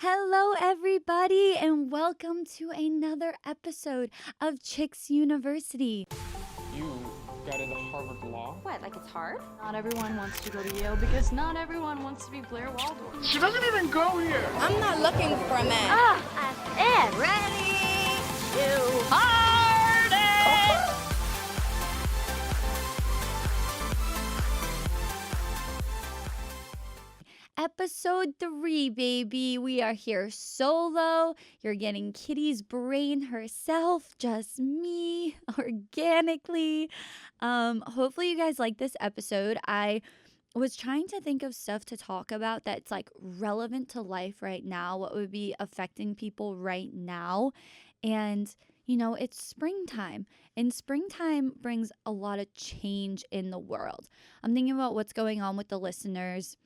Hello, everybody, and welcome to another episode of Chicks University. You got into Harvard Law? What, like it's hard? Not everyone wants to go to Yale because not everyone wants to be Blair Waldorf. She doesn't even go here! I'm not looking for a man. I'm ready to party! Episode 3, baby. We are here solo. You're getting Kitty's brain herself, just me, organically. Hopefully you guys like this episode. I was trying to think of stuff to talk about that's like relevant to life right now, what would be affecting people right now. And it's springtime, and springtime brings a lot of change in the world. I'm thinking about what's going on with the listeners.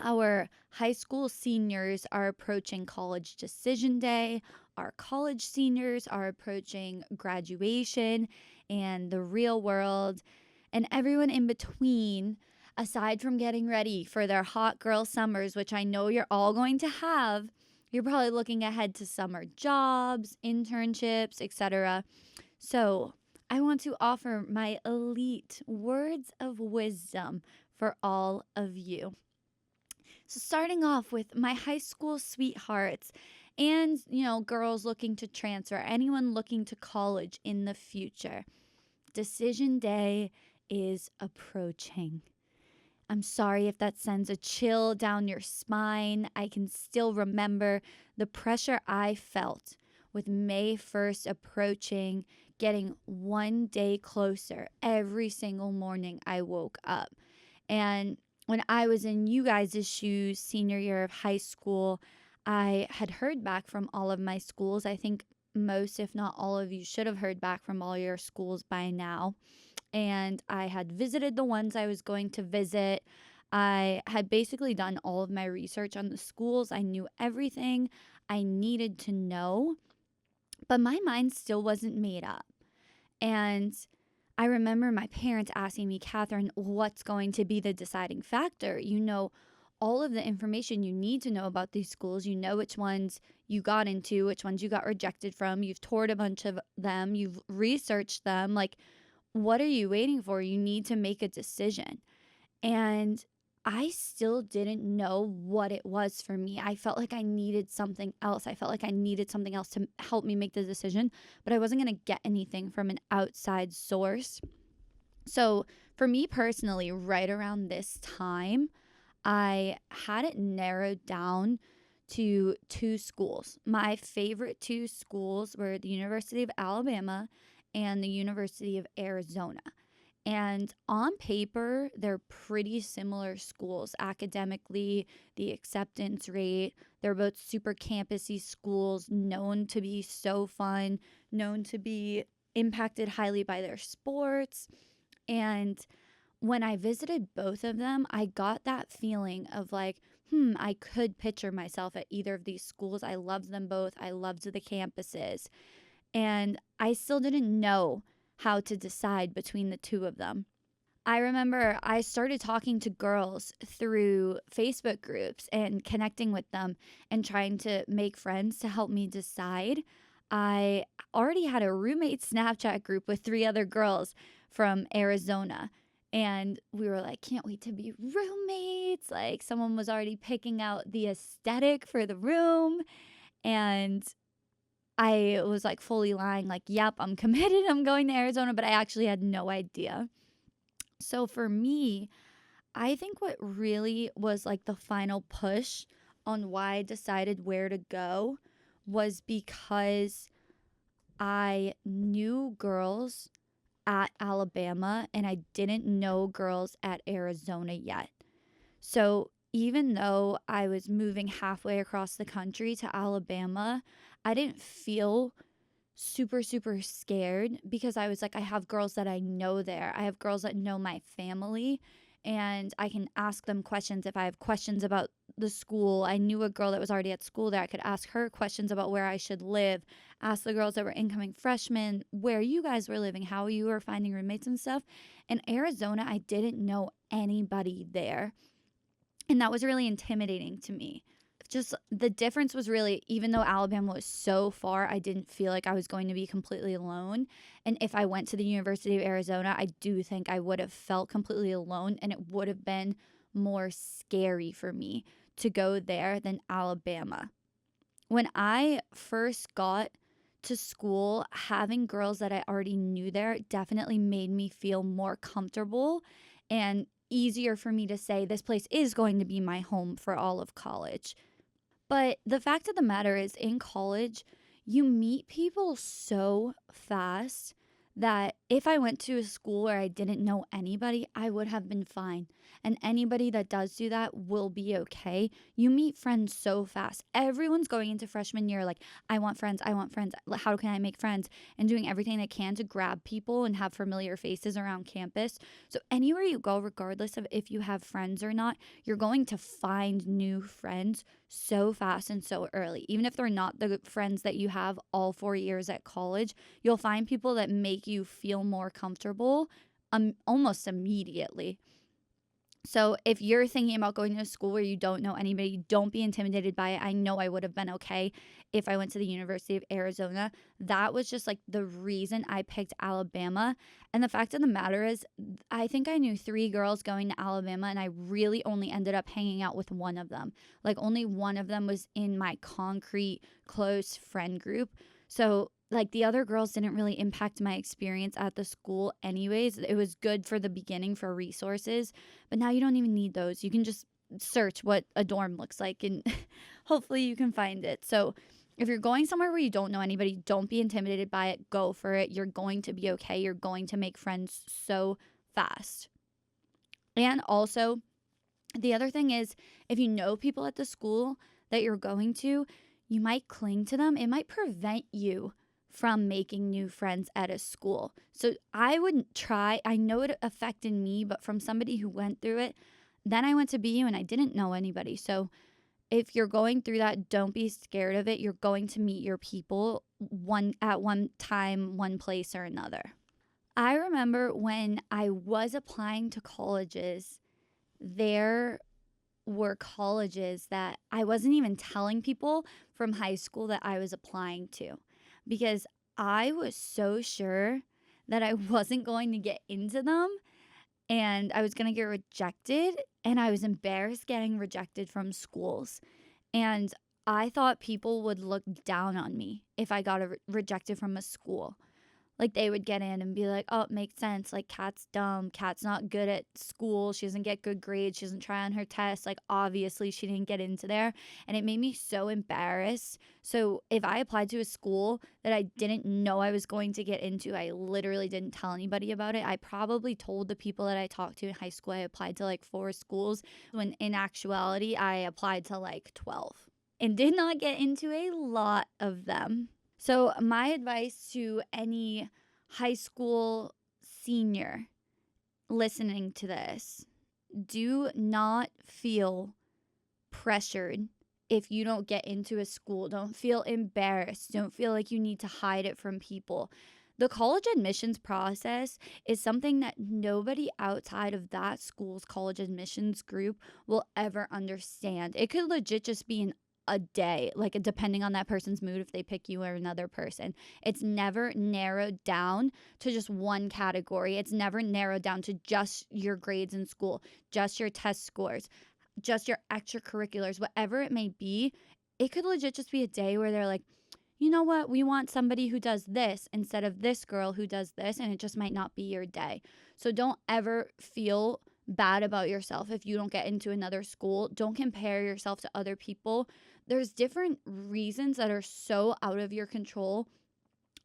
Our high school seniors are approaching college decision day. Our college seniors are approaching graduation and the real world. And everyone in between, aside from getting ready for their hot girl summers, which I know you're all going to have, you're probably looking ahead to summer jobs, internships, etc. So I want to offer my elite words of wisdom for all of you. So starting off with my high school sweethearts and, girls looking to transfer, anyone looking to college in the future, decision day is approaching. I'm sorry if that sends a chill down your spine. I can still remember the pressure I felt with May 1st approaching, getting one day closer every single morning I woke up. And when I was in you guys' shoes, senior year of high school, I had heard back from all of my schools. I think most, if not all of you, should have heard back from all your schools by now. And I had visited the ones I was going to visit. I had basically done all of my research on the schools. I knew everything I needed to know, but my mind still wasn't made up. And I remember my parents asking me, Katherine, what's going to be the deciding factor? You know all of the information you need to know about these schools. You know which ones you got into, which ones you got rejected from. You've toured a bunch of them. You've researched them. Like, what are you waiting for? You need to make a decision. And I still didn't know what it was for me. I felt like I needed something else. I felt like I needed something else to help me make the decision, but I wasn't going to get anything from an outside source. So for me personally, right around this time, I had it narrowed down to 2 schools. My favorite 2 schools were the University of Alabama and the University of Arizona. And on paper, they're pretty similar schools academically, the acceptance rate. They're both super campusy schools, known to be so fun, known to be impacted highly by their sports. And when I visited both of them, I got that feeling of like, I could picture myself at either of these schools. I loved them both. I loved the campuses. And I still didn't know how to decide between the 2 of them. I remember I started talking to girls through Facebook groups and connecting with them and trying to make friends to help me decide. I already had a roommate Snapchat group with 3 other girls from Arizona. And we were like, can't wait to be roommates. Like, someone was already picking out the aesthetic for the room. And I was like fully lying, like, yep, I'm committed, I'm going to Arizona, but I actually had no idea. So for me, I think what really was like the final push on why I decided where to go was because I knew girls at Alabama and I didn't know girls at Arizona yet. So even though I was moving halfway across the country to Alabama, I didn't feel super, super scared because I was like, I have girls that I know there. I have girls that know my family and I can ask them questions if I have questions about the school. I knew a girl that was already at school there. I could ask her questions about where I should live, ask the girls that were incoming freshmen where you guys were living, how you were finding roommates and stuff. In Arizona, I didn't know anybody there. And that was really intimidating to me. just the difference was really, even though Alabama was so far, I didn't feel like I was going to be completely alone. And if I went to the University of Arizona, I do think I would have felt completely alone, and it would have been more scary for me to go there than Alabama. When I first got to school, having girls that I already knew there definitely made me feel more comfortable and easier for me to say this place is going to be my home for all of college. But the fact of the matter is, in college, you meet people so fast that if I went to a school where I didn't know anybody, I would have been fine. And anybody that does do that will be okay. You meet friends so fast. Everyone's going into freshman year like, I want friends, I want friends. How can I make friends? And doing everything they can to grab people and have familiar faces around campus. So anywhere you go, regardless of if you have friends or not, you're going to find new friends so fast and so early. Even if they're not the friends that you have all 4 years at college, you'll find people that make you feel more comfortable almost immediately. So if you're thinking about going to a school where you don't know anybody, don't be intimidated by it. I know I would have been okay if I went to the University of Arizona. That was just like the reason I picked Alabama. And the fact of the matter is, I think I knew 3 girls going to Alabama, and I really only ended up hanging out with one of them. Like, only one of them was in my concrete close friend group. So like, the other girls didn't really impact my experience at the school anyways. It was good for the beginning for resources, but now you don't even need those. You can just search what a dorm looks like, and hopefully you can find it. So if you're going somewhere where you don't know anybody, don't be intimidated by it. Go for it. You're going to be okay. You're going to make friends so fast. And also, the other thing is, if you know people at the school that you're going to, you might cling to them. It might prevent you from making new friends at a school. So I wouldn't try. I know it affected me, but from somebody who went through it, then I went to BU and I didn't know anybody. So if you're going through that, don't be scared of it. You're going to meet your people at one time, one place or another. I remember when I was applying to colleges, there were colleges that I wasn't even telling people from high school that I was applying to, because I was so sure that I wasn't going to get into them and I was going to get rejected, and I was embarrassed getting rejected from schools. And I thought people would look down on me if I got rejected from a school. Like, they would get in and be like, oh, it makes sense. Like, Kat's dumb. Kat's not good at school. She doesn't get good grades. She doesn't try on her tests. Like, obviously, she didn't get into there. And it made me so embarrassed. So if I applied to a school that I didn't know I was going to get into, I literally didn't tell anybody about it. I probably told the people that I talked to in high school I applied to like 4 schools, when in actuality, I applied to like 12 and did not get into a lot of them. So my advice to any high school senior listening to this, do not feel pressured if you don't get into a school. Don't feel embarrassed. Don't feel like you need to hide it from people. The college admissions process is something that nobody outside of that school's college admissions group will ever understand. It could legit just be a day, like depending on that person's mood, if they pick you or another person. It's never narrowed down to just one category. It's never narrowed down to just your grades in school, just your test scores, just your extracurriculars, whatever it may be. It could legit just be a day where they're like, you know what, we want somebody who does this instead of this girl who does this, and it just might not be your day. So don't ever feel bad about yourself if you don't get into another school. Don't compare yourself to other people. There's different reasons that are so out of your control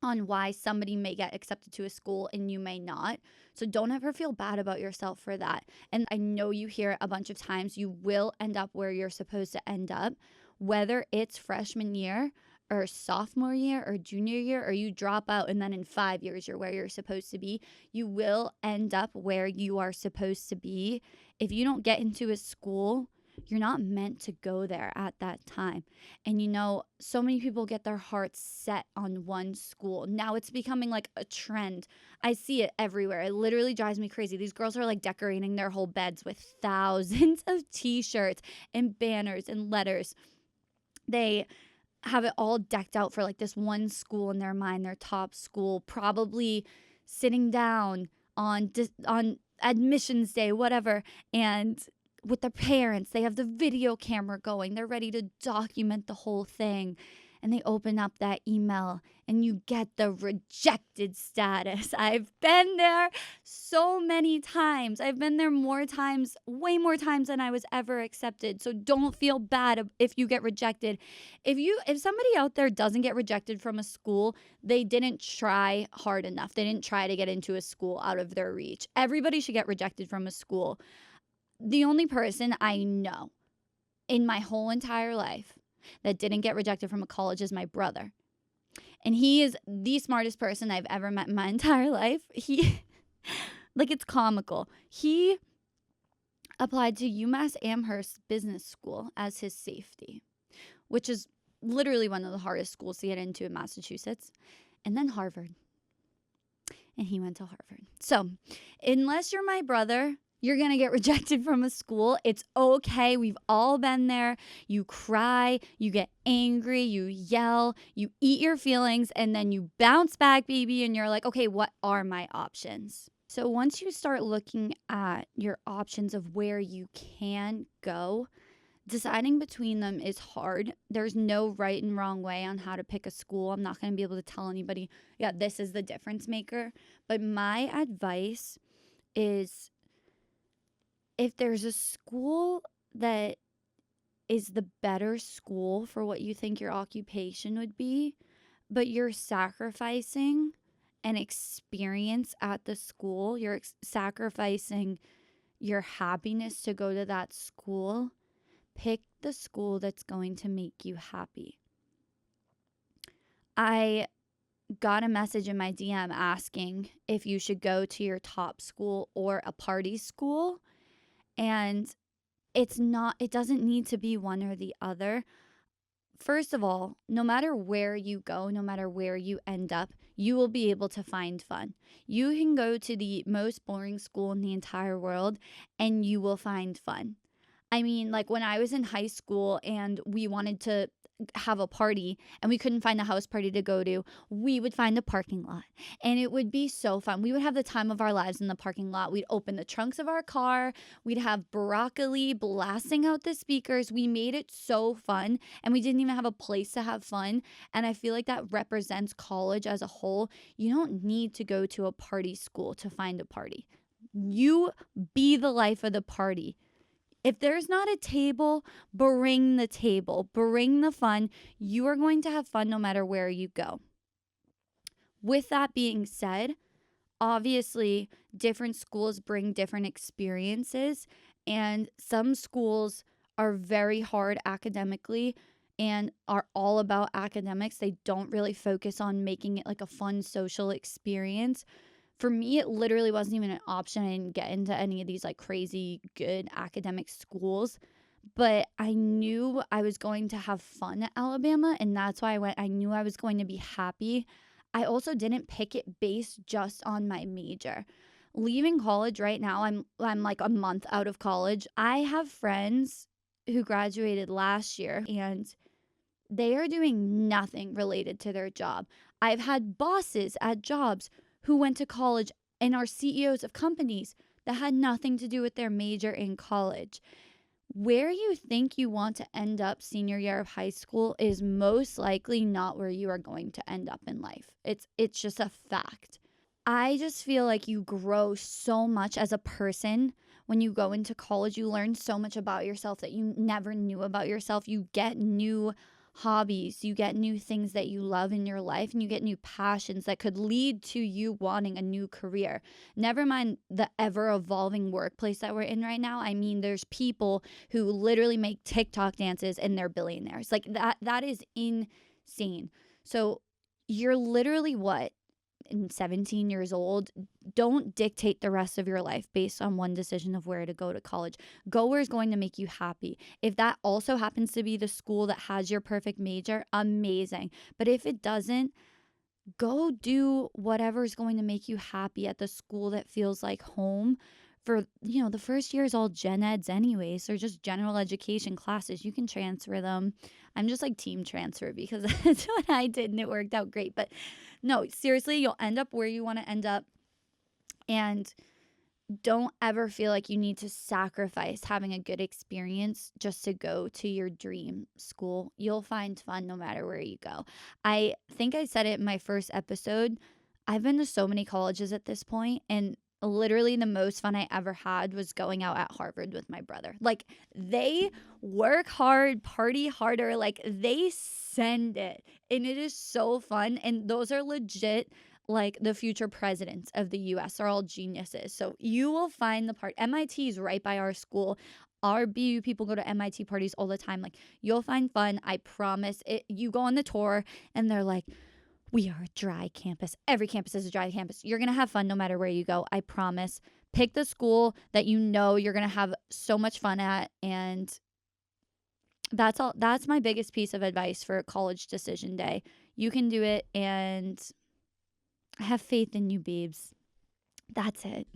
on why somebody may get accepted to a school and you may not. So don't ever feel bad about yourself for that. And I know you hear it a bunch of times, you will end up where you're supposed to end up, whether it's freshman year or sophomore year or junior year, or you drop out and then in 5 years you're where you're supposed to be. You will end up where you are supposed to be. If you don't get into a school, you're not meant to go there at that time. And you know, so many people get their hearts set on one school. Now it's becoming like a trend. I see it everywhere. It literally drives me crazy. These girls are like decorating their whole beds with thousands of t-shirts and banners and letters. They have it all decked out for like this one school in their mind, their top school, probably sitting down on admissions day, whatever, and with their parents, they have the video camera going. They're ready to document the whole thing. And they open up that email and you get the rejected status. I've been there so many times. I've been there more times, way more times than I was ever accepted. So don't feel bad if you get rejected. If somebody out there doesn't get rejected from a school, they didn't try hard enough. They didn't try to get into a school out of their reach. Everybody should get rejected from a school. The only person I know in my whole entire life that didn't get rejected from a college is my brother. And he is the smartest person I've ever met in my entire life. He, like, it's comical. He applied to UMass Amherst Business School as his safety, which is literally one of the hardest schools to get into in Massachusetts. And then Harvard. And he went to Harvard. So, unless you're my brother, you're going to get rejected from a school. It's okay. We've all been there. You cry, you get angry, you yell, you eat your feelings, and then you bounce back, baby, and you're like, okay, what are my options? So once you start looking at your options of where you can go, deciding between them is hard. There's no right and wrong way on how to pick a school. I'm not going to be able to tell anybody, yeah, this is the difference maker. But my advice is, if there's a school that is the better school for what you think your occupation would be, but you're sacrificing an experience at the school, you're sacrificing your happiness to go to that school, pick the school that's going to make you happy. I got a message in my DM asking if you should go to your top school or a party school. And it doesn't need to be one or the other. First of all, no matter where you go, no matter where you end up, you will be able to find fun. You can go to the most boring school in the entire world and you will find fun. I mean, like when I was in high school and we wanted to have a party and we couldn't find a house party to go to, we would find a parking lot and it would be so fun. We would have the time of our lives in the parking lot. We'd open the trunks of our car. We'd have broccoli blasting out the speakers. We made it so fun and we didn't even have a place to have fun. And I feel like that represents college as a whole. You don't need to go to a party school to find a party. You be the life of the party. If there's not a table, bring the table, bring the fun. You are going to have fun no matter where you go. With that being said, obviously, different schools bring different experiences, and some schools are very hard academically and are all about academics. They don't really focus on making it like a fun social experience. For me, it literally wasn't even an option. I didn't get into any of these like crazy good academic schools, but I knew I was going to have fun at Alabama, and that's why I went. I knew I was going to be happy. I also didn't pick it based just on my major. Leaving college right now, I'm like a month out of college. I have friends who graduated last year and they are doing nothing related to their job. I've had bosses at jobs who went to college and are CEOs of companies that had nothing to do with their major in college. Where you think you want to end up senior year of high school is most likely not where you are going to end up in life. It's just a fact. I just feel like you grow so much as a person when you go into college. You learn so much about yourself that you never knew about yourself. You get new hobbies, you get new things that you love in your life, and you get new passions that could lead to you wanting a new career. Never mind the ever evolving workplace that we're in right now. I mean, there's people who literally make TikTok dances and they're billionaires. Like that is insane. So you're literally 17 years old. Don't dictate the rest of your life based on one decision of where to go to college. Go where is going to make you happy. If that also happens to be the school that has your perfect major, amazing. But if it doesn't, go do whatever is going to make you happy at the school that feels like home. for, you know, the first year is all gen eds anyways. They're just general education classes. You can transfer them. I'm just like team transfer because that's what I did and it worked out great. But no, seriously, you'll end up where you want to end up. And don't ever feel like you need to sacrifice having a good experience just to go to your dream school. You'll find fun no matter where you go. I think I said it in my first episode. I've been to so many colleges at this point, and literally the most fun I ever had was going out at Harvard with my brother. Like, they work hard, party harder, like they send it, and it is so fun. And those are legit, like, the future presidents of the US are all geniuses. So you will find the part. MIT is right by our school. Our BU people go to MIT parties all the time. Like, you'll find fun. I promise it. You go on the tour and they're like, we are a dry campus. Every campus is a dry campus. You're going to have fun no matter where you go. I promise. Pick the school that you know you're going to have so much fun at. And that's all. That's my biggest piece of advice for college decision day. You can do it, and I have faith in you, babes. That's it.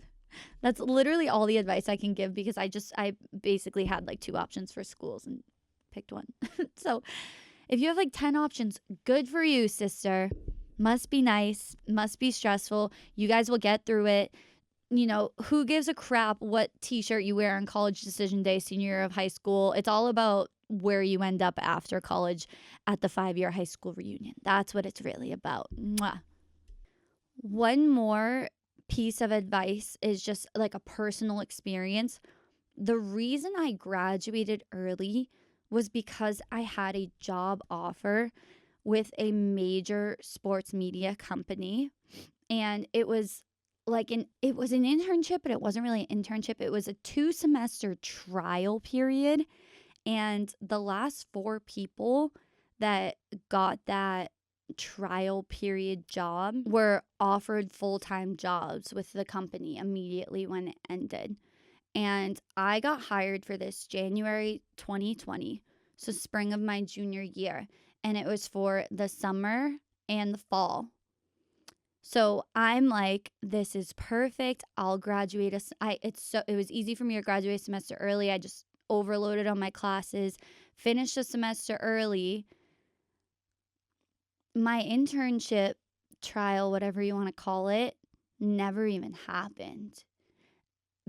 That's literally all the advice I can give because I basically had like 2 options for schools and picked one. So if you have like 10 options, good for you, sister. Must be nice, must be stressful. You guys will get through it. You know, who gives a crap what t-shirt you wear on college decision day, senior year of high school? It's all about where you end up after college at the 5-year high school reunion. That's what it's really about. Mwah. One more piece of advice is just like a personal experience. The reason I graduated early was because I had a job offer with a major sports media company. And it was like an internship, but it wasn't really an internship. It was a 2-semester trial period. And the last 4 people that got that trial period job were offered full-time jobs with the company immediately when it ended. And I got hired for this January 2020, so spring of my junior year, and it was for the summer and the fall. So I'm like, this is perfect. I'll graduate. It was easy for me to graduate a semester early. I just overloaded on my classes, finished a semester early. My internship trial, whatever you want to call it, never even happened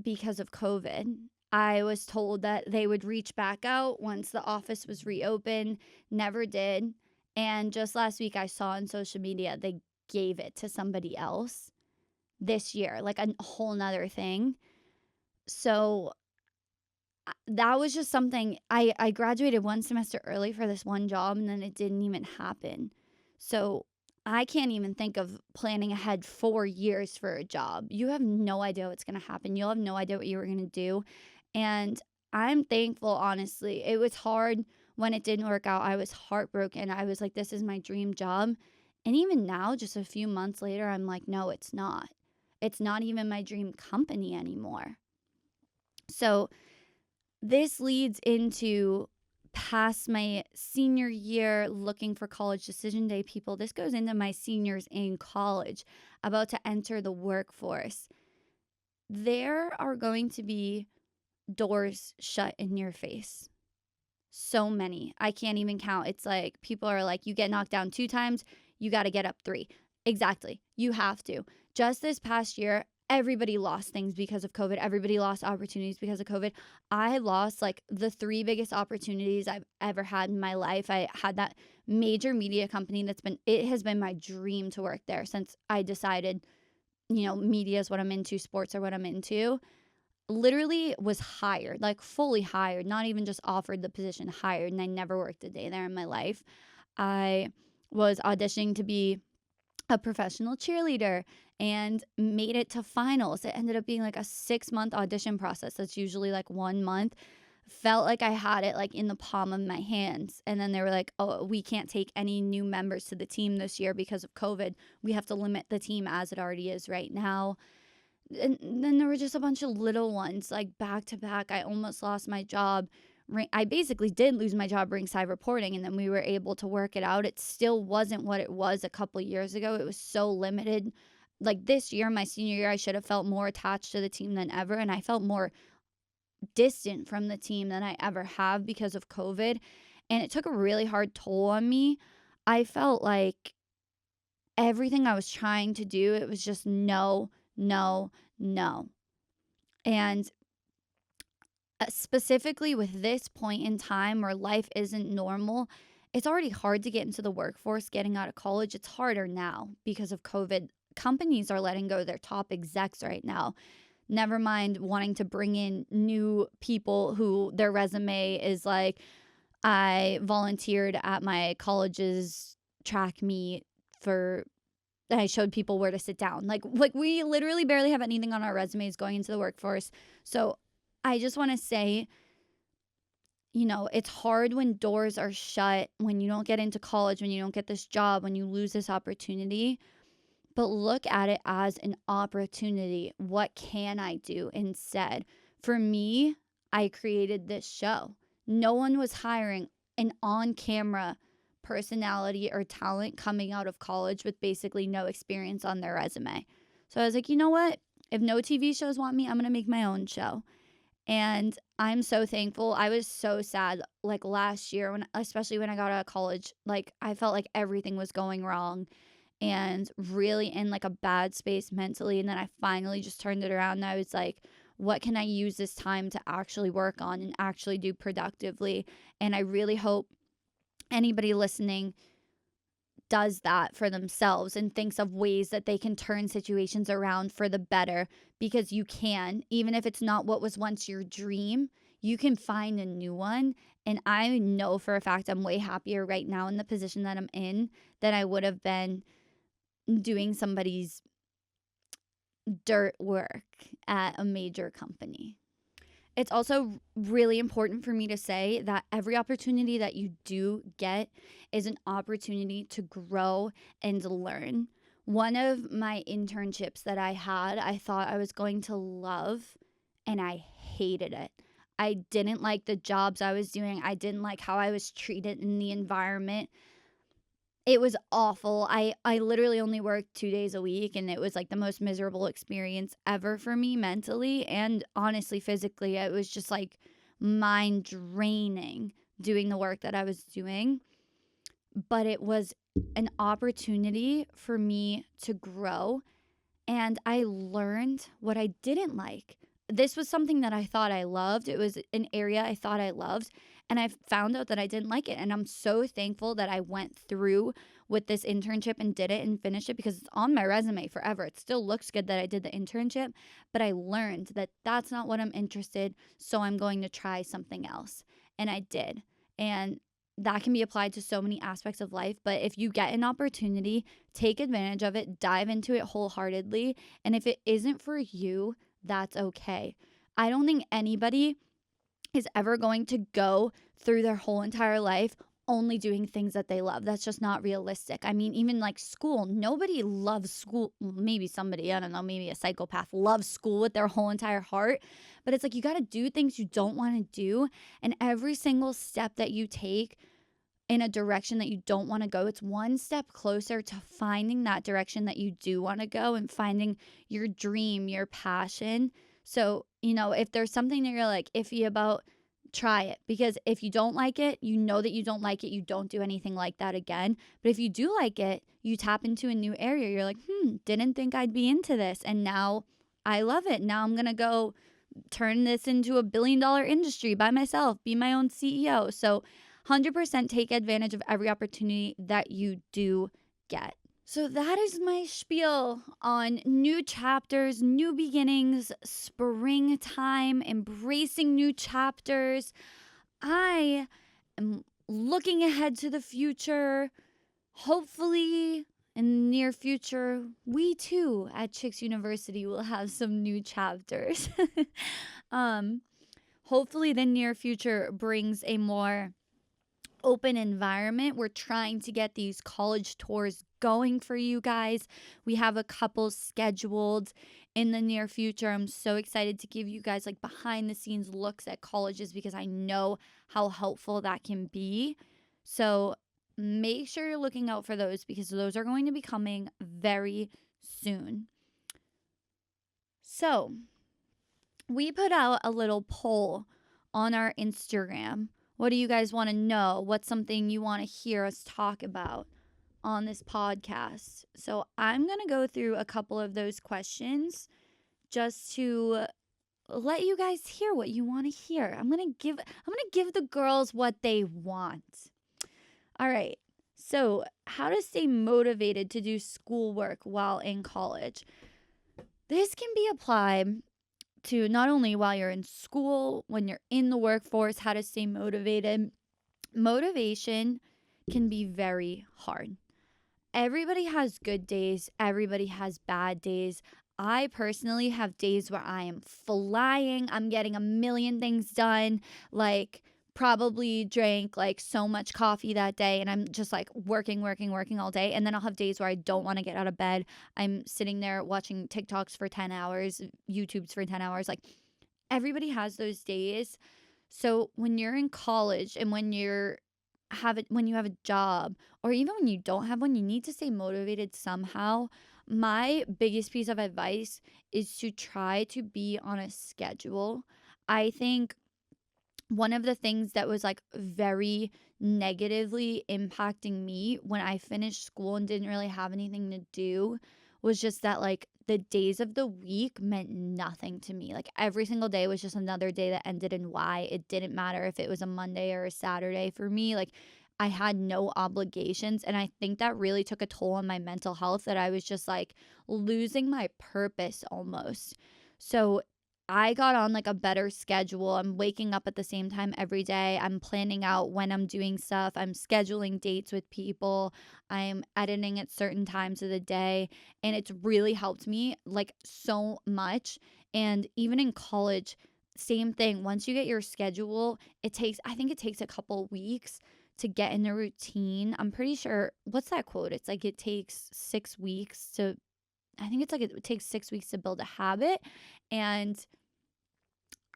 because of COVID. I was told that they would reach back out once the office was reopened. Never did. And just last week I saw on social media they gave it to somebody else this year, like a whole nother thing. So that was just something. I graduated 1 semester early for this one job, and then it didn't even happen. So I can't even think of planning ahead 4 years for a job. You have no idea what's going to happen. You'll have no idea what you were going to do. And I'm thankful, honestly. It was hard when it didn't work out. I was heartbroken. I was like, this is my dream job. And even now, just a few months later, I'm like, no, it's not. It's not even my dream company anymore. So this leads into past my senior year, looking for college decision day people. This goes into my seniors in college, about to enter the workforce. There are going to be doors shut in your face. So many. I can't even count. It's like people are like, you get knocked down 2 times, you got to get up 3. Exactly. You have to. Just this past year, everybody lost things because of COVID. Everybody lost opportunities because of COVID. I lost like the 3 biggest opportunities I've ever had in my life. I had that major media company it has been my dream to work there since I decided, media is what I'm into, sports are what I'm into. Literally was hired, like fully hired, not even just offered the position, hired. And I never worked a day there in my life. I was auditioning to be a professional cheerleader and made it to finals. It ended up being like a 6-month audition process. That's usually like 1 month. Felt like I had it like in the palm of my hands. And then they were like, oh, we can't take any new members to the team this year because of COVID. We have to limit the team as it already is right now. And then there were just a bunch of little ones, like back to back. I almost lost my job. I basically did lose my job ringside reporting, and then we were able to work it out. It still wasn't what it was a couple years ago. It was so limited. like this year, my senior year, I should have felt more attached to the team than ever. And I felt more distant from the team than I ever have because of COVID. And it took a really hard toll on me. I felt like everything I was trying to do, it was just no, no, no. And specifically with this point in time where life isn't normal, it's already hard to get into the workforce getting out of college. It's harder now because of COVID. Companies are letting go their top execs right now. Never mind wanting to bring in new people who their resume is like, I volunteered at my college's track meet and I showed people where to sit down. Like we literally barely have anything on our resumes going into the workforce. So I just want to say, it's hard when doors are shut, when you don't get into college, when you don't get this job, when you lose this opportunity. But look at it as an opportunity. What can I do instead? For me, I created this show. No one was hiring an on-camera personality or talent coming out of college with basically no experience on their resume. So I was like, you know what? If no TV shows want me, I'm going to make my own show. And I'm so thankful. I was so sad like last year, especially when I got out of college, like I felt like everything was going wrong and really in like a bad space mentally. And then I finally just turned it around and I was like, what can I use this time to actually work on and actually do productively? And I really hope anybody listening does that for themselves and thinks of ways that they can turn situations around for the better, because you can, even if it's not what was once your dream, you can find a new one. And I know for a fact I'm way happier right now in the position that I'm in than I would have been doing somebody's dirt work at a major company. It's also really important for me to say that every opportunity that you do get is an opportunity to grow and learn. One of my internships that I had, I thought I was going to love, and I hated it. I didn't like the jobs I was doing. I didn't like how I was treated in the environment. It was awful. I literally only worked 2 days a week, and it was like the most miserable experience ever for me mentally and honestly physically. It was just like mind draining doing the work that I was doing. But it was an opportunity for me to grow, and I learned what I didn't like. This was something that I thought I loved. It was an area I thought I loved. And I found out that I didn't like it. And I'm so thankful that I went through with this internship and did it and finished it, because it's on my resume forever. It still looks good that I did the internship, but I learned that that's not what I'm interested. So I'm going to try something else. And I did. And that can be applied to so many aspects of life. But if you get an opportunity, take advantage of it, dive into it wholeheartedly. And if it isn't for you, that's okay. I don't think anybody is ever going to go through their whole entire life only doing things that they love. That's just not realistic. I mean, even like school, nobody loves school. Maybe somebody, I don't know, maybe a psychopath loves school with their whole entire heart. But it's like you got to do things you don't want to do. And every single step that you take in a direction that you don't want to go, it's one step closer to finding that direction that you do want to go and finding your dream, your passion. So, if there's something that you're like iffy about, try it. Because if you don't like it, you know that you don't like it. You don't do anything like that again. But if you do like it, you tap into a new area. You're like, didn't think I'd be into this. And now I love it. Now I'm going to go turn this into $1 billion industry by myself, be my own CEO. So 100% take advantage of every opportunity that you do get. So that is my spiel on new chapters, new beginnings, springtime, embracing new chapters. I am looking ahead to the future. Hopefully, in the near future, we too at Chicks University will have some new chapters. Hopefully, the near future brings a more open environment. We're trying to get these college tours going for you guys. We have a couple scheduled in the near future. I'm so excited to give you guys like behind the scenes looks at colleges, because I know how helpful that can be. So make sure you're looking out for those, because those are going to be coming very soon. So, we put out a little poll on our Instagram. What do you guys want to know? What's something you want to hear us talk about on this podcast? So, I'm going to go through a couple of those questions just to let you guys hear what you want to hear. I'm going to give the girls what they want. All right. So, how to stay motivated to do schoolwork while in college. This can be applied to not only while you're in school, when you're in the workforce, how to stay motivated. Motivation can be very hard. Everybody has good days, everybody has bad days. I personally have days where I am flying, I'm getting a million things done, like probably drank like so much coffee that day, and I'm just like working all day. And then I'll have days where I don't want to get out of bed. I'm sitting there watching TikToks for 10 hours, YouTubes for 10 hours. Like, everybody has those days. So when you're in college and when you have a job, or even when you don't have one, you need to stay motivated somehow. My biggest piece of advice is to try to be on a schedule. I think one of the things that was like very negatively impacting me when I finished school and didn't really have anything to do was just that, like, the days of the week meant nothing to me. Like, every single day was just another day that ended in Y. It didn't matter if it was a Monday or a Saturday for me. Like, I had no obligations, and I think that really took a toll on my mental health, that I was just like losing my purpose almost. So I got on like a better schedule. I'm waking up at the same time every day. I'm planning out when I'm doing stuff. I'm scheduling dates with people. I'm editing at certain times of the day. And it's really helped me like so much. And even in college, same thing. Once you get your schedule, I think it takes a couple weeks to get in the routine. I'm pretty sure, what's that quote? It's like it takes 6 weeks to, I think it's like it takes 6 weeks to build a habit. And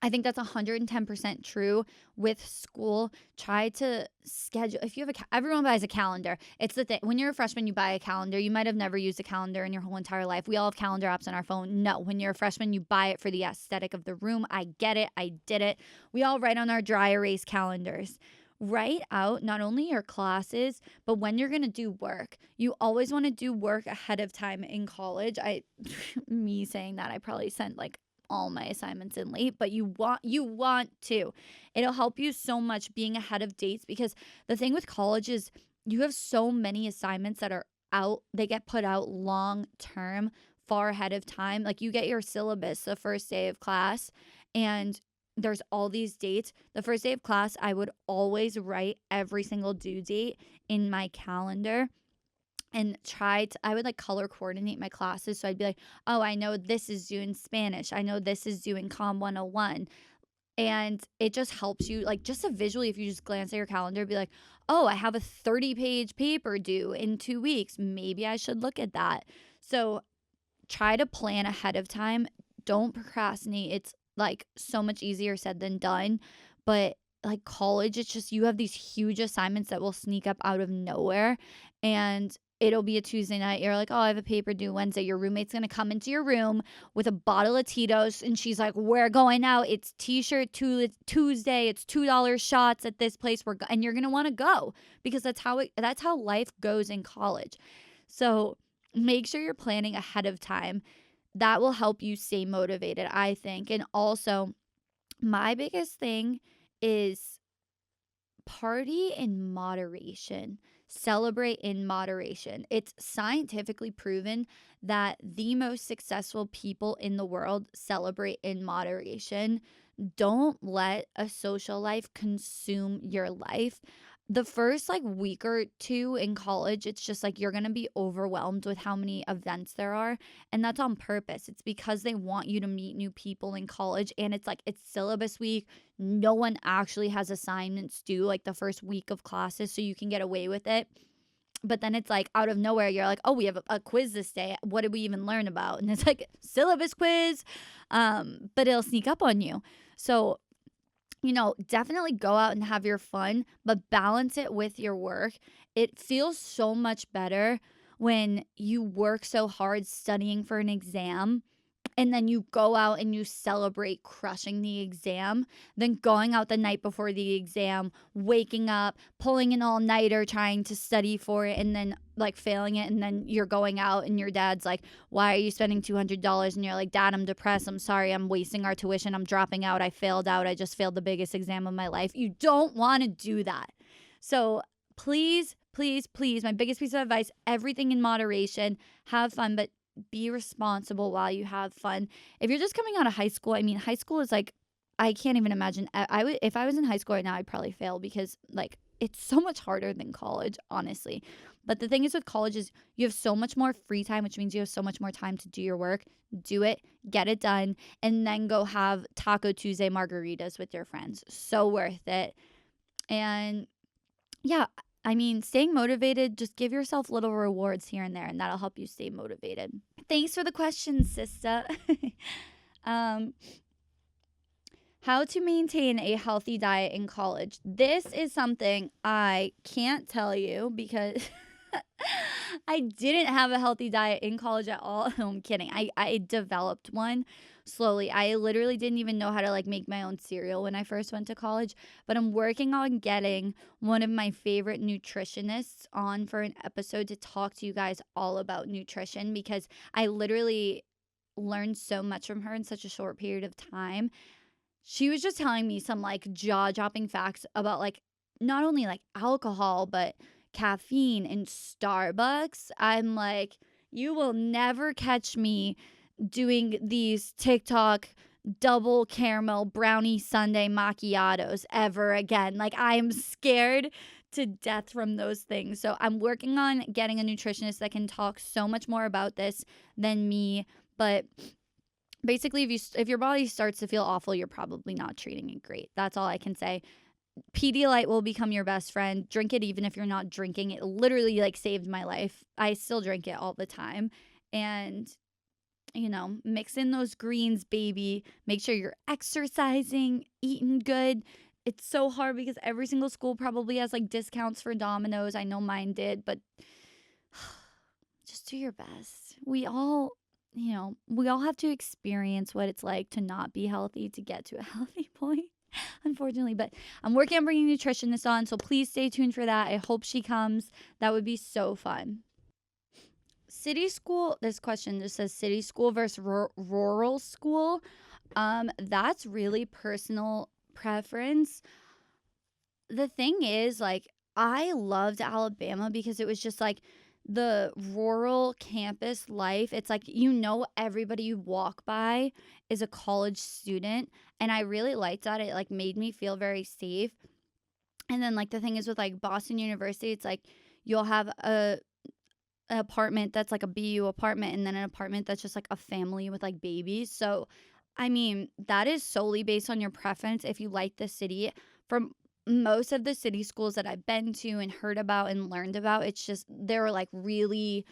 I think that's 110% true with school. Try to schedule. If you have everyone buys a calendar. It's the thing. When you're a freshman, you buy a calendar. You might have never used a calendar in your whole entire life. We all have calendar apps on our phone. No, when you're a freshman, you buy it for the aesthetic of the room. I get it. I did it. We all write on our dry erase calendars. Write out not only your classes, but when you're going to do work. You always want to do work ahead of time in college. Me saying that, I probably sent like all my assignments in late, but you want to. It'll help you so much being ahead of dates, because the thing with college is you have so many assignments that are out. They get put out long term, far ahead of time. Like, you get your syllabus the first day of class, and there's all these dates. The first day of class, I would always write every single due date in my calendar and I would like color coordinate my classes. So I'd be like, oh, I know this is due in Spanish. I know this is due in Com 101. And it just helps you, like, just visually, if you just glance at your calendar, be like, oh, I have a 30-page paper due in 2 weeks. Maybe I should look at that. So try to plan ahead of time. Don't procrastinate. It's like so much easier said than done. But like college, it's just you have these huge assignments that will sneak up out of nowhere. And it'll be a Tuesday night. You're like, oh, I have a paper due Wednesday. Your roommate's going to come into your room with a bottle of Tito's. And she's like, we're going out. It's T-shirt Tuesday. It's $2 shots at this place. And you're going to want to go, because that's how life goes in college. So make sure you're planning ahead of time. That will help you stay motivated, I think. And also, my biggest thing is party in moderation. Celebrate in moderation. It's scientifically proven that the most successful people in the world celebrate in moderation. Don't let a social life consume your life. The first like week or two in college, it's just like you're going to be overwhelmed with how many events there are. And that's on purpose. It's because they want you to meet new people in college. And it's like, it's syllabus week. No one actually has assignments due like the first week of classes, so you can get away with it. But then it's like out of nowhere, you're like, oh, we have a quiz this day. What did we even learn about? And it's like syllabus quiz, but it'll sneak up on you. So definitely go out and have your fun, but balance it with your work. It feels so much better when you work so hard studying for an exam and then you go out and you celebrate crushing the exam, then going out the night before the exam, waking up, pulling an all-nighter trying to study for it, and then like failing it, and then you're going out and your dad's like, why are you spending $200? And you're like, Dad, I'm depressed, I'm sorry, I'm wasting our tuition, I'm dropping out, I failed out, I just failed the biggest exam of my life. You don't want to do that. So please, please, please, my biggest piece of advice, everything in moderation, have fun, but be responsible while you have fun. If you're just coming out of high school, I mean, high school is like, I can't even imagine. I would, if I was in high school right now, I'd probably fail because like it's so much harder than college, honestly. But the thing is with college is you have so much more free time, which means you have so much more time to do your work. Do it, get it done, and then go have Taco Tuesday margaritas with your friends. So worth it. And yeah, I mean, staying motivated, just give yourself little rewards here and there, and that'll help you stay motivated. Thanks for the question, sister. How to maintain a healthy diet in college. This is something I can't tell you because I didn't have a healthy diet in college at all. I'm kidding. I developed one slowly. I literally didn't even know how to like make my own cereal when I first went to college, but I'm working on getting one of my favorite nutritionists on for an episode to talk to you guys all about nutrition because I literally learned so much from her in such a short period of time. She was just telling me some like jaw-dropping facts about like not only like alcohol, but caffeine in Starbucks. I'm like, you will never catch me doing these TikTok double caramel brownie sundae macchiatos ever again. Like, I am scared to death from those things. So I'm working on getting a nutritionist that can talk so much more about this than me. But basically, if your body starts to feel awful, you're probably not treating it great. That's all I can say. Pedialyte will become your best friend. Drink it even if you're not drinking. It literally like saved my life. I still drink it all the time. And you know, mix in those greens, baby. Make sure you're exercising, eating good. It's so hard because every single school probably has like discounts for Domino's. I know mine did, but just do your best. We all have to experience what it's like to not be healthy to get to a healthy point, unfortunately. But I'm working on bringing a nutritionist on, so please stay tuned for that. I hope she comes. That would be so fun. City school, this question just says city school versus rural school. That's really personal preference. The thing is, like, I loved Alabama because it was just like the rural campus life. It's like, you know, everybody you walk by is a college student. And I really liked that. It like made me feel very safe. And then like the thing is with like Boston University, it's like you'll have an apartment that's like a BU apartment and then an apartment that's just like a family with like babies. So, I mean, that is solely based on your preference if you like the city. From most of the city schools that I've been to and heard about and learned about, it's just they're like really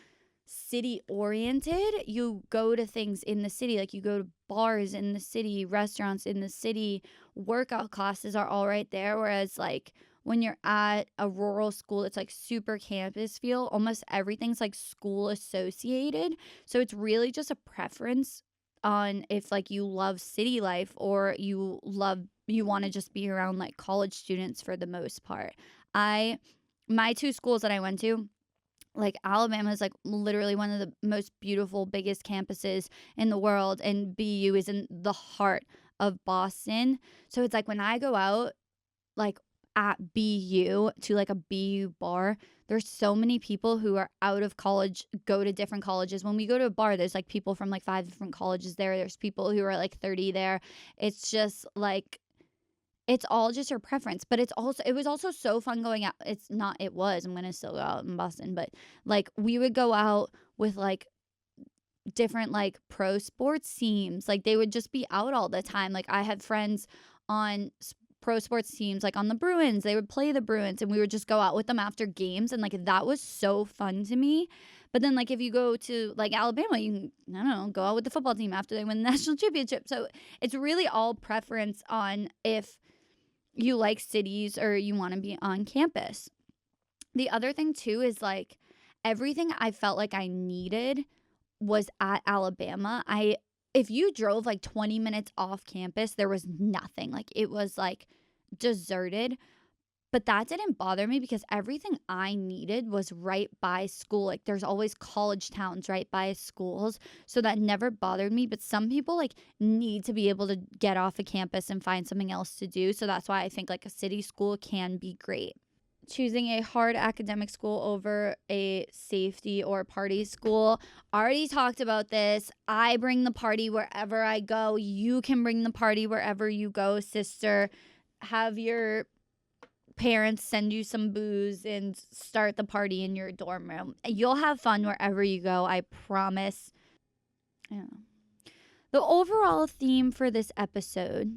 city oriented. You go to things in the city, like you go to bars in the city, restaurants in the city, workout classes are all right there. Whereas like when you're at a rural school, it's like super campus feel. Almost everything's like school associated. So it's really just a preference on if like you love city life or you want to just be around like college students for the most part. My two schools that I went to, like Alabama is like literally one of the most beautiful, biggest campuses in the world, and BU is in the heart of Boston. So it's like when I go out like at BU to like a BU bar, there's so many people who are out of college, go to different colleges. When we go to a bar, there's like people from like 5 different colleges there. There's people who are like 30 there. It's just like, it's all just your preference. But it was also so fun going out. I'm gonna still go out in Boston, but like we would go out with like different like pro sports teams. Like they would just be out all the time. Like I had friends on pro sports teams, like on the Bruins. They would play the Bruins and we would just go out with them after games, and like that was so fun to me. But then like if you go to like Alabama, you can, I don't know, go out with the football team after they win the national championship. So it's really all preference on if you like cities or you want to be on campus. The other thing too is like everything I felt like I needed was at Alabama. If you drove like 20 minutes off campus, there was nothing. Like, it was like deserted. But that didn't bother me because everything I needed was right by school. Like, there's always college towns right by schools. So that never bothered me. But some people like need to be able to get off a campus and find something else to do. So that's why I think like a city school can be great. Choosing a hard academic school over a safety or party school. Already talked about this. I bring the party wherever I go. You can bring the party wherever you go, sister. Have your parents send you some booze and start the party in your dorm room. You'll have fun wherever you go, I promise. Yeah. The overall theme for this episode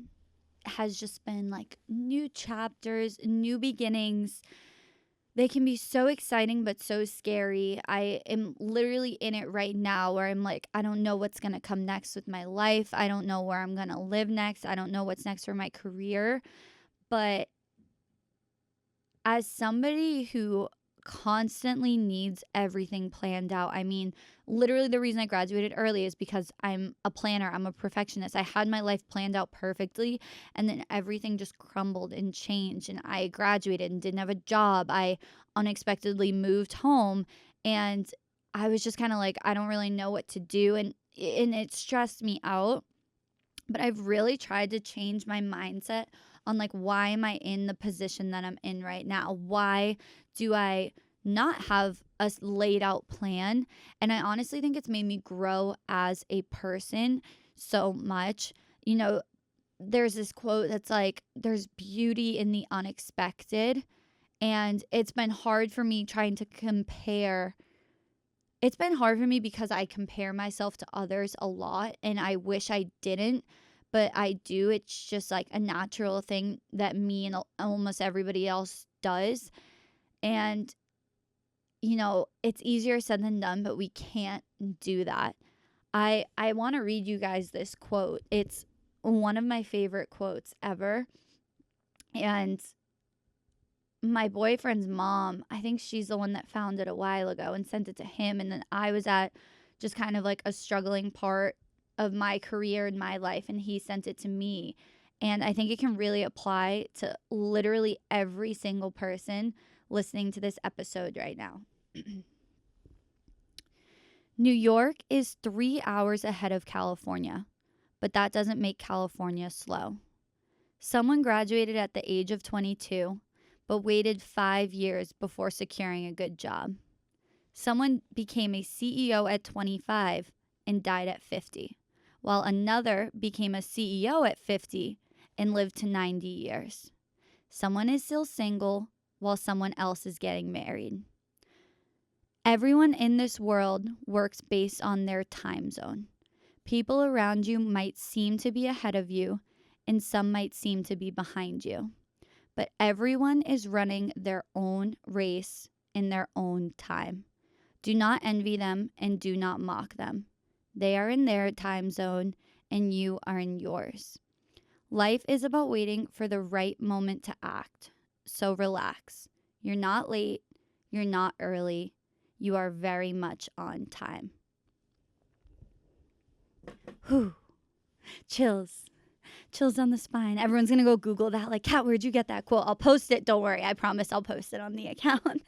has just been like new chapters, new beginnings. They can be so exciting but so scary. I am literally in it right now where I'm like, I don't know what's going to come next with my life. I don't know where I'm going to live next. I don't know what's next for my career. But as somebody who constantly needs everything planned out, I mean, literally the reason I graduated early is because I'm a planner. I'm a perfectionist. I had my life planned out perfectly, and then everything just crumbled and changed, and I graduated and didn't have a job. I unexpectedly moved home, and I was just kind of like, I don't really know what to do, and it stressed me out. But I've really tried to change my mindset on like, why am I in the position that I'm in right now? Why do I not have a laid out plan? And I honestly think it's made me grow as a person so much. You know, there's this quote that's like, there's beauty in the unexpected. And it's been hard for me trying to compare. It's been hard for me because I compare myself to others a lot, and I wish I didn't. But I do. It's just like a natural thing that me and almost everybody else does. And, you know, it's easier said than done, but we can't do that. I want to read you guys this quote. It's one of my favorite quotes ever. And my boyfriend's mom, I think she's the one that found it a while ago and sent it to him. And then I was at just kind of like a struggling part of my career and my life, and he sent it to me. And I think it can really apply to literally every single person listening to this episode right now. New York is 3 hours ahead of California, but that doesn't make California slow. Someone graduated at the age of 22, but waited 5 years before securing a good job. Someone became a CEO at 25 and died at 50. While another became a CEO at 50 and lived to 90 years. Someone is still single while someone else is getting married. Everyone in this world works based on their time zone. People around you might seem to be ahead of you, and some might seem to be behind you. But everyone is running their own race in their own time. Do not envy them and do not mock them. They are in their time zone, and you are in yours. Life is about waiting for the right moment to act. So relax. You're not late. You're not early. You are very much on time. Whew. Chills. Chills down the spine. Everyone's going to go Google that. Like, Kat, where'd you get that quote? I'll post it. Don't worry. I promise I'll post it on the account.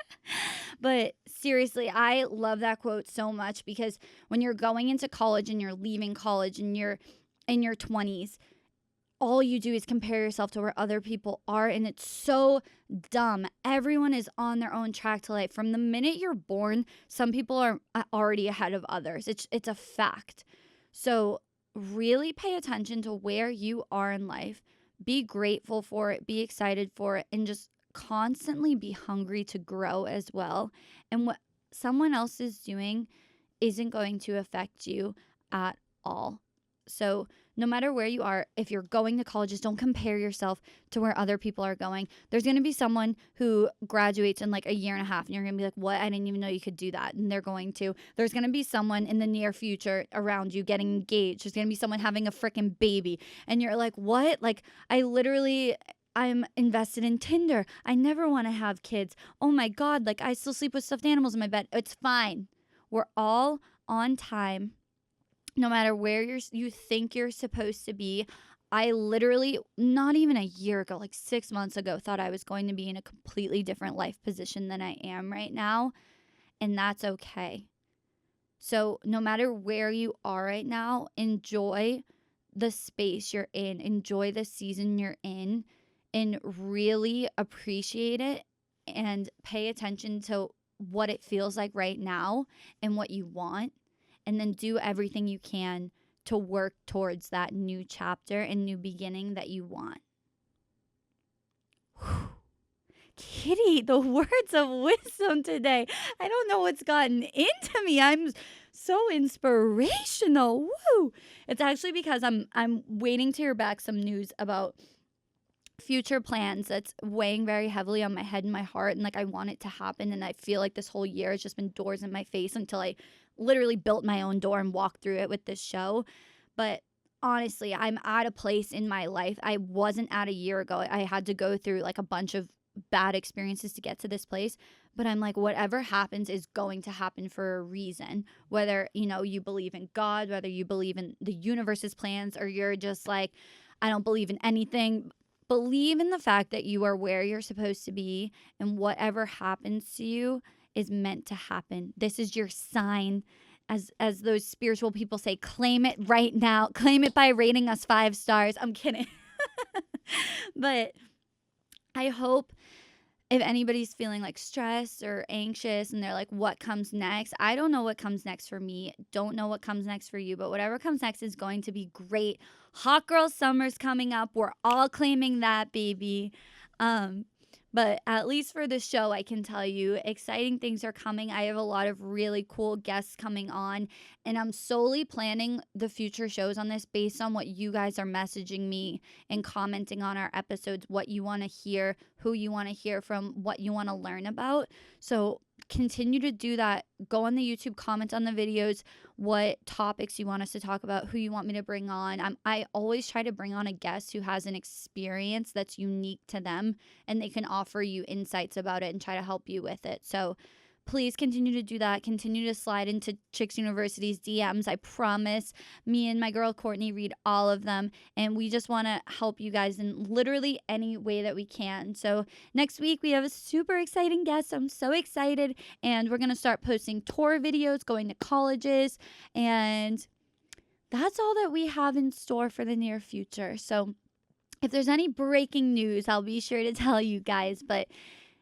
But seriously, I love that quote so much because when you're going into college and you're leaving college and you're in your 20s, all you do is compare yourself to where other people are. And it's so dumb. Everyone is on their own track to life. From the minute you're born, some people are already ahead of others. It's a fact. So really pay attention to where you are in life. Be grateful for it. Be excited for it. And just constantly be hungry to grow as well. And what someone else is doing isn't going to affect you at all. So no matter where you are, if you're going to college, just don't compare yourself to where other people are going. There's going to be someone who graduates in like a year and a half, and you're going to be like, what? I didn't even know you could do that. And they're going to. There's going to be someone in the near future around you getting engaged. There's going to be someone having a freaking baby. And you're like, what? Like, I I'm invested in Tinder. I never want to have kids. Oh my God, like I still sleep with stuffed animals in my bed. It's fine. We're all on time. No matter where you think you're supposed to be. I literally, not even a year ago, like 6 months ago, thought I was going to be in a completely different life position than I am right now. And that's okay. So no matter where you are right now, enjoy the space you're in, enjoy the season you're in, and really appreciate it and pay attention to what it feels like right now and what you want, and then do everything you can to work towards that new chapter and new beginning that you want. Whew. Kitty, the words of wisdom today. I don't know what's gotten into me. I'm so inspirational. Woo! It's actually because I'm waiting to hear back some news about future plans that's weighing very heavily on my head and my heart, and like I want it to happen, and I feel like this whole year has just been doors in my face until I literally built my own door and walked through it with this show. But honestly, I'm at a place in my life I wasn't at a year ago. I had to go through like a bunch of bad experiences to get to this place, but I'm like, whatever happens is going to happen for a reason. Whether, you believe in God, whether you believe in the universe's plans, or you're just like, I don't believe in anything. Believe in the fact that you are where you're supposed to be, and whatever happens to you is meant to happen. This is your sign. As those spiritual people say, claim it right now. Claim it by rating us 5 stars. I'm kidding. But I hope if anybody's feeling like stressed or anxious and they're like, what comes next? I don't know what comes next for me. Don't know what comes next for you, but whatever comes next is going to be great. Hot girl summer's coming up. We're all claiming that, baby. But at least for the show, I can tell you exciting things are coming. I have a lot of really cool guests coming on, and I'm solely planning the future shows on this based on what you guys are messaging me and commenting on our episodes, what you want to hear, who you want to hear from, what you want to learn about. So continue to do that. Go on the YouTube, comment on the videos, what topics you want us to talk about, who you want me to bring on. I always try to bring on a guest who has an experience that's unique to them, and they can offer you insights about it and try to help you with it. So please continue to do that. Continue to slide into Chicks University's DMs. I promise. Me and my girl Courtney read all of them, and we just want to help you guys in literally any way that we can. So next week we have a super exciting guest. I'm so excited, and we're going to start posting tour videos, going to colleges, and that's all that we have in store for the near future. So if there's any breaking news, I'll be sure to tell you guys, but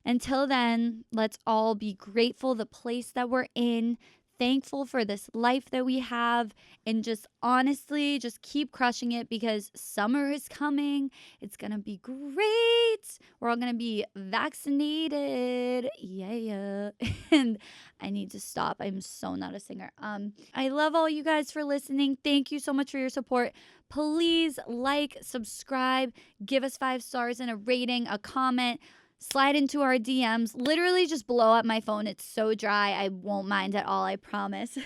until then, let's all be grateful the place that we're in, thankful for this life that we have, and just honestly, just keep crushing it because summer is coming. It's going to be great. We're all going to be vaccinated. Yeah. And I need to stop. I'm so not a singer. I love all you guys for listening. Thank you so much for your support. Please like, subscribe, give us 5 stars and a rating, a comment. Slide into our DMs. Literally just blow up my phone. It's so dry. I won't mind at all, I promise.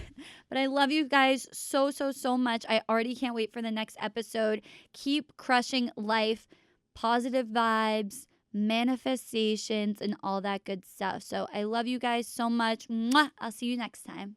But I love you guys so much. I already can't wait for the next episode. Keep crushing life, positive vibes, manifestations, and all that good stuff. So I love you guys so much. Mwah! I'll see you next time.